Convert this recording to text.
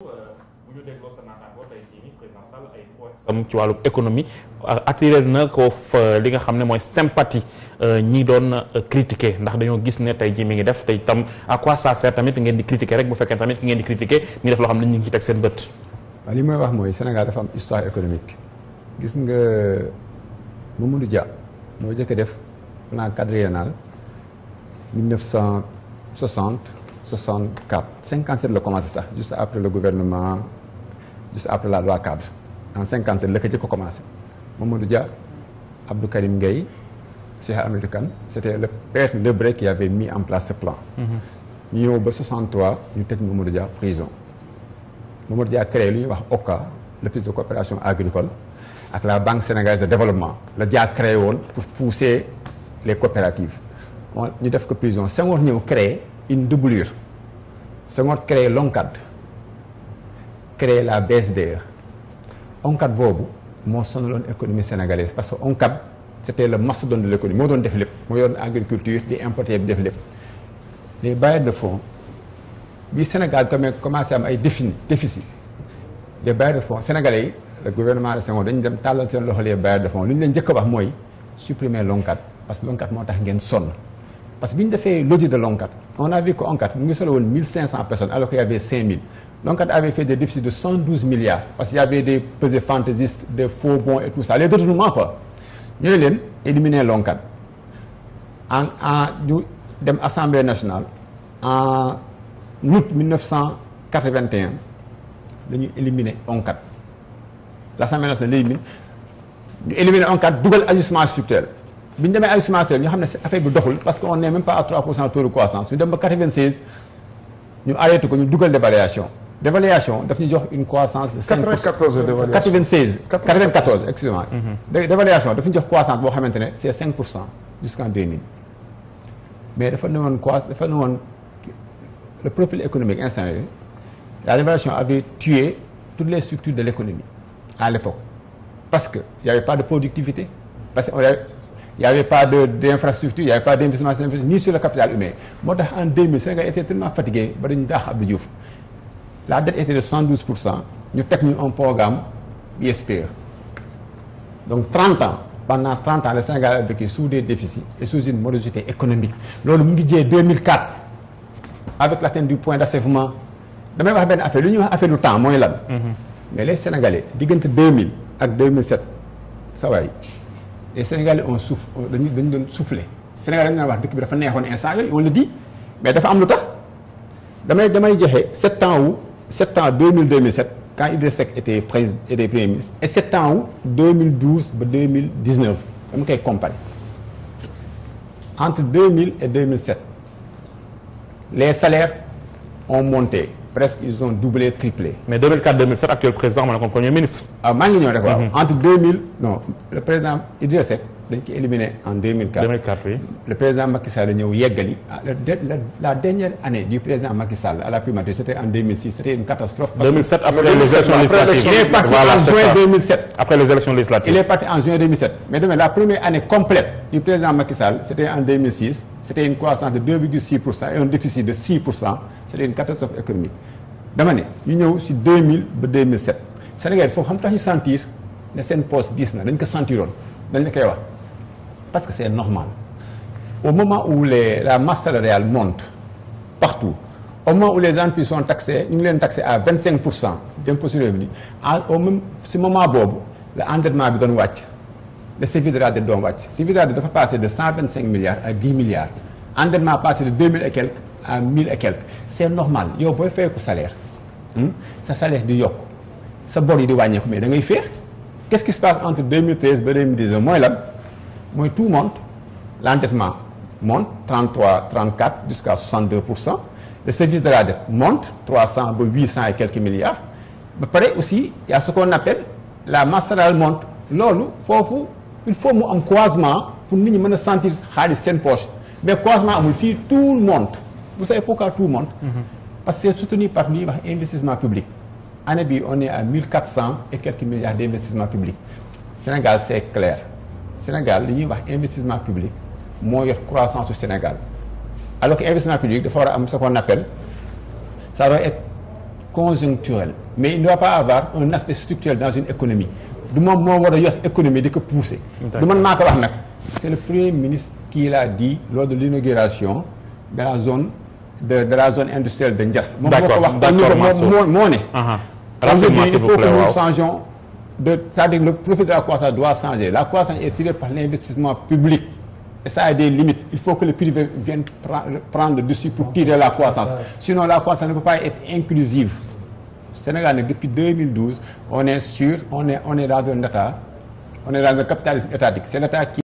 bu ñu dégloo sa naataango tey jii nii président Sall ay points ci wàllu économie attiré na ko li nga xam ne mooy sympathie ñi doon critiquer ndax dañoo gis ne tey jii mi ngi def tey tam à quoi ça sert tamit ngeen di critiquer rek bu fekkee tamit ki ngeen di critiquer mi def loo xam ne ñu ngi ci teg seen bët. waaw li may wax mooy Sénégal dafa am histoire économique gis nga Mamadou Dia moo jëkk a def plan quadriennal 1960 64 57 la commencé sax juste après le gouvernement juste après la loi cadre en 57 la ko jëkk a commencé Mamadou Dia Abdou Karim Gueye Cheikh Hamidou Kane c'était le père Lebré qui avait mis en place ce plan. ñu ñëw ba 63 ñu tëj Mamadou Dia prison. Mamadou Dia créé lu ñuy wax OCA l'office de coopération agricole ak la banque sénégalaise de développement la Dia créé woon pour pousser les coopératives ñu def ko prison Senghor ñëw créé une doublure Senghor créé l'ONCAD créé la BSDE ONCAD boobu moo sonaloon économie sénégalaise parce que ONCAD c'était le mastodonte de l'économie moo doon def lépp moo yoroon agriculture di importer bi def lépp les bailleurs de fonds bi Sénégal commencé am ay déficit les bailleurs de fonds sénégalais yi le gouvernement de Senghor dañu dem tàllal seen loxo les bailleurs de fonds lu ñu leen njëkk a wax mooy supprimer l'ONCAD parce que l'ONCAD moo tax ngeen sonn parce que bi ñu defee l'audit de l'ONCAD on a vu que ONCAD mu ngi solo woon 1500 personnes alors qu'il y avait 5000 l'ONCAD avait fait des déficits de 112 milliards parce qu'il y avait des pesées fantaisistes des faux bons et tout ça les détournements quoi ñu ne leen éliminer l'ONCAD ñu dem assemblée nationale en août 1981 dañuy éliminer ONCAD l'assemblée nationale l'élimine ñu éliminer ONCAD dugal ajustement structurel bi ñu demee ajustement structurel ñu xam ne affaire bi doxul parce que on n'est même pas à 3% taux de croissance ñu dem ba 96 ñu arrêté ko ñu dugal dévaluation daf ñu jox une croissance de 5%. 94 dévaluation 94 excusez-moi. Dévaluation daf ñu jox croissance boo xamante ne c'est 5% jusqu'en 2000 mais dafa ne woon le profil économique instant yii la dévaluation avait tué toutes les structures de l'économie à l'époque parce que il y avait pas de productivité parce que il y avait pas d'infrastructure il y avait pas d'investissement ni sur le capital humain moo tax en 2000 Sénégal était tellement fatigué ba dañu daax Abdou Diouf la dette était de 112% ñu teg ñu un programme ISPE donc 30 ans pendant 30 ans le Sénégal a vécu sous des déficits et sous une morosité économique loolu mu ngi jiyee 2004 avec l'atteinte du point d'achèvement damay wax benn affaire lu ñuy wax affaire du temps mooy lan mais les Sénégalais diggante 2000 ak 2007 sa waay les Sénégalais on souffle dañu doon souffler Sénégal dañu wax dëkk bi dafa neexoon instant yooyu on le dit mais dafa am lu tax damay joxe 7 ans 2000-2007 quand Idriss Seck était premier ministre et 7 ans wu 2012 ba 2019 dama koy comparer entre 2000 et 2007 les salaires ont monté presque ils ont doublé triplé. mais 2004-2007 actuel président moo nekkoon premier ministre. maa ngi ñëw rek waaw. entre 2000 non le président Idriss Seck dañ ko éliminé en 2004. 2004 oui. le président Macky Sall ñëw yeggali la dernière année du président Macky Sall à la primature c'était en 2006 c'était une catastrophe. 2007 après les élections législatives. Il est parti en juin 2007. après les élections législatives. Il est parti en juin 2007 mais demain la première année complète du président Macky Sall c'était en 2006 c'était une croissance de 2,6% et un déficit de 6%. c'était une catastrophe économique dama ne ñu ñëw ci 2000 ba 2007 Sénégal foofu xam tax ñu sentir ne seen poste diis na dañ ko sentiroon dañ la koy wax parce que c'est normal au moment où la masse salariale monte partout au moment où les entreprises sont taxées ñu ngi leen taxé à 25% d'impôt sur le revenu au même ci moment boobu le endettement bi doon wàcc le service de la dette doon wàcc service de la dette dafa passé de 125 milliards à 10 milliards endettement passé de 2000 et quelques à 1000 et quelques c'est normal yow booy fayeeku salaire sa salaire di yokk sa bor yi di wàññeeku mais da ngay féex qu'est-ce qui se passe entre 2013 ba 2019 mooy lan mooy tout monte l'endettement monte 34 jusqu'à 62% le service de la dette monte 300 ba 800 et quelques milliards ba pare aussi il y a ce qu'on appelle la masse salariale monte loolu foofu il faut mu am croisement pour nit ñi mën a sentir xaalis seen poche mais croisement amul fii tout le monde vous savez pourquoi tout le monde parce que c'est soutenu par li ñuy wax investissement public année bi on est à 1400 et quelques milliards d'investissement public Sénégal c'est clair Sénégal li ñuy wax investissement public moo yor croissance du Sénégal alors que investissement public dafa war a am ce qu'on appelle ça doit être conjoncturel mais il ne doit pas avoir un aspect structurel dans une économie du moom moo war a yor économie di ko pousser. du man maa ko wax nag c'est le premier ministre qui l'a dit lors de l'inauguration de la zone la zone industrielle de Ndiass. moom moo ko wax moo ne. rapidement il faut que nous changeons c'est-à-dire le profil de la croissance doit changer. La croissance est tirée par l'investissement public et ça a des limites. Il faut que le privé vienne prendre le dessus pour tirer la croissance. Sinon la croissance ne peut pas être inclusive. Sénégal depuis 2012 on est dans un état, on est dans un capitalisme étatique. C'est l'État qui